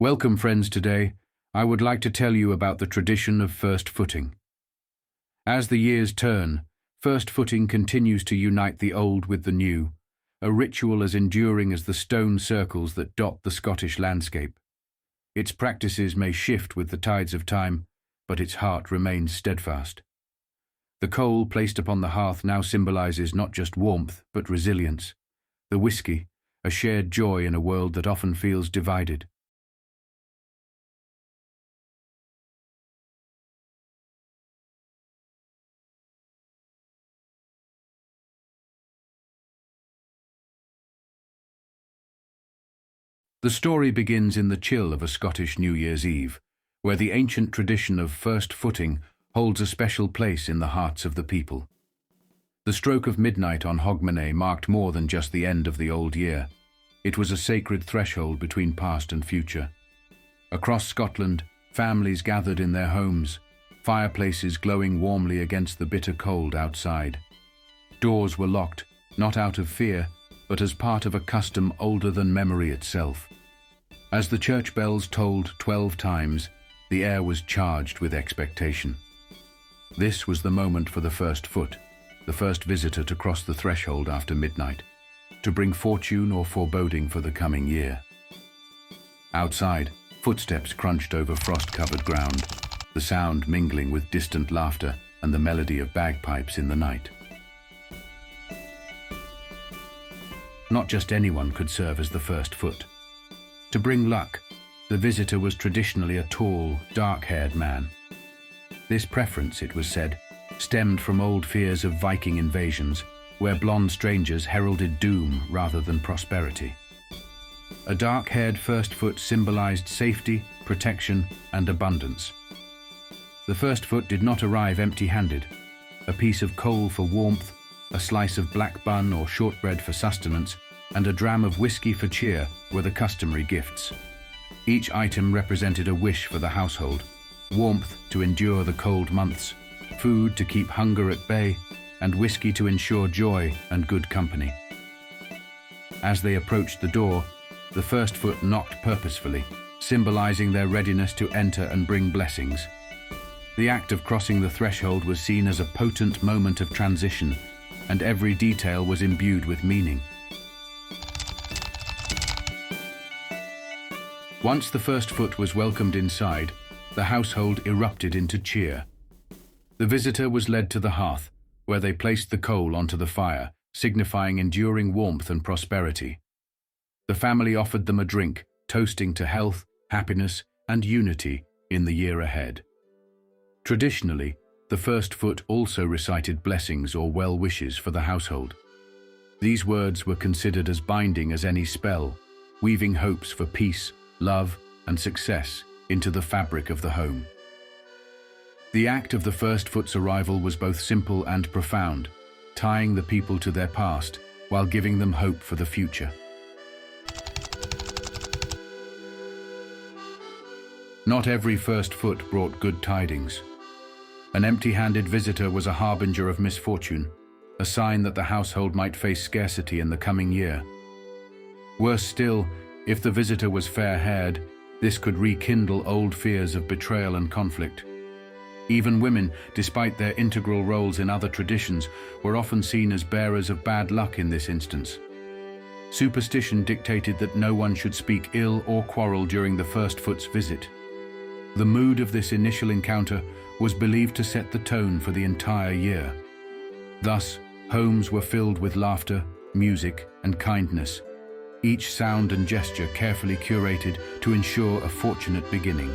Welcome, friends. Today, I would like to tell you about the tradition of first footing. As the years turn, first footing continues to unite the old with the new, a ritual as enduring as the stone circles that dot the Scottish landscape. Its practices may shift with the tides of time, but its heart remains steadfast. The coal placed upon the hearth now symbolizes not just warmth, but resilience. The whiskey, a shared joy in a world that often feels divided. The story begins in the chill of a Scottish New Year's Eve, where the ancient tradition of first footing holds a special place in the hearts of the people. The stroke of midnight on Hogmanay marked more than just the end of the old year. It was a sacred threshold between past and future. Across Scotland, families gathered in their homes, fireplaces glowing warmly against the bitter cold outside. Doors were locked, not out of fear, but as part of a custom older than memory itself. As the church bells tolled 12 times, the air was charged with expectation. This was the moment for the first foot, the first visitor to cross the threshold after midnight, to bring fortune or foreboding for the coming year. Outside, footsteps crunched over frost-covered ground, the sound mingling with distant laughter and the melody of bagpipes in the night. Not just anyone could serve as the first foot. To bring luck, the visitor was traditionally a tall, dark-haired man. This preference, it was said, stemmed from old fears of Viking invasions, where blonde strangers heralded doom rather than prosperity. A dark-haired first foot symbolized safety, protection, and abundance. The first foot did not arrive empty-handed. A piece of coal for warmth, a slice of black bun or shortbread for sustenance, and a dram of whiskey for cheer were the customary gifts. Each item represented a wish for the household: warmth to endure the cold months, food to keep hunger at bay, and whiskey to ensure joy and good company. As they approached the door, the first foot knocked purposefully, symbolizing their readiness to enter and bring blessings. The act of crossing the threshold was seen as a potent moment of transition, and every detail was imbued with meaning. Once the first foot was welcomed inside, the household erupted into cheer. The visitor was led to the hearth, where they placed the coal onto the fire, signifying enduring warmth and prosperity. The family offered them a drink, toasting to health, happiness, and unity in the year ahead. Traditionally, the first foot also recited blessings or well wishes for the household. These words were considered as binding as any spell, weaving hopes for peace, love, and success into the fabric of the home. The act of the first foot's arrival was both simple and profound, tying the people to their past while giving them hope for the future. Not every first foot brought good tidings. An empty-handed visitor was a harbinger of misfortune, a sign that the household might face scarcity in the coming year. Worse still, if the visitor was fair-haired, this could rekindle old fears of betrayal and conflict. Even women, despite their integral roles in other traditions, were often seen as bearers of bad luck in this instance. Superstition dictated that no one should speak ill or quarrel during the first foot's visit. The mood of this initial encounter was believed to set the tone for the entire year. Thus, homes were filled with laughter, music, and kindness, each sound and gesture carefully curated to ensure a fortunate beginning.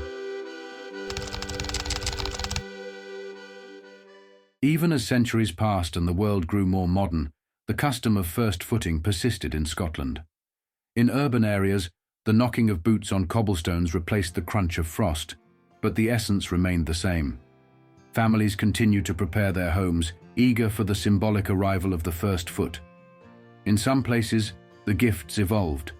Even as centuries passed and the world grew more modern, the custom of first footing persisted in Scotland. In urban areas, the knocking of boots on cobblestones replaced the crunch of frost, but the essence remained the same. Families continued to prepare their homes, eager for the symbolic arrival of the first foot. In some places, the gifts evolved.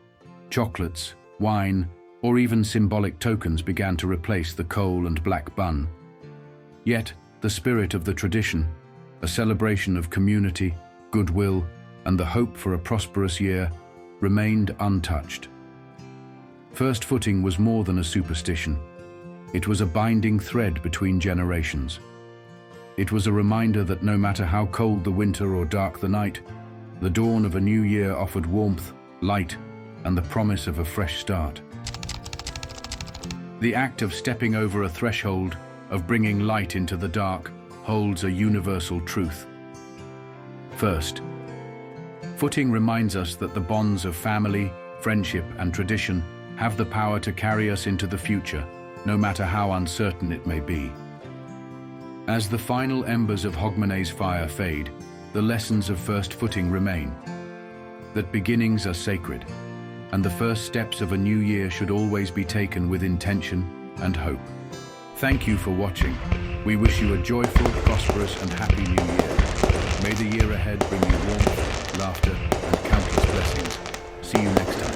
Chocolates, wine, or even symbolic tokens began to replace the coal and black bun. Yet, the spirit of the tradition, a celebration of community, goodwill, and the hope for a prosperous year, remained untouched. First footing was more than a superstition. It was a binding thread between generations. It was a reminder that no matter how cold the winter or dark the night, the dawn of a new year offered warmth, light, and the promise of a fresh start. The act of stepping over a threshold, of bringing light into the dark, holds a universal truth. First, footing reminds us that the bonds of family, friendship, and tradition have the power to carry us into the future, no matter how uncertain it may be. As the final embers of Hogmanay's fire fade, the lessons of first footing remain. That beginnings are sacred, and the first steps of a new year should always be taken with intention and hope. Thank you for watching. We wish you a joyful, prosperous, and happy new year. May the year ahead bring you warmth, laughter, and countless blessings. See you next time.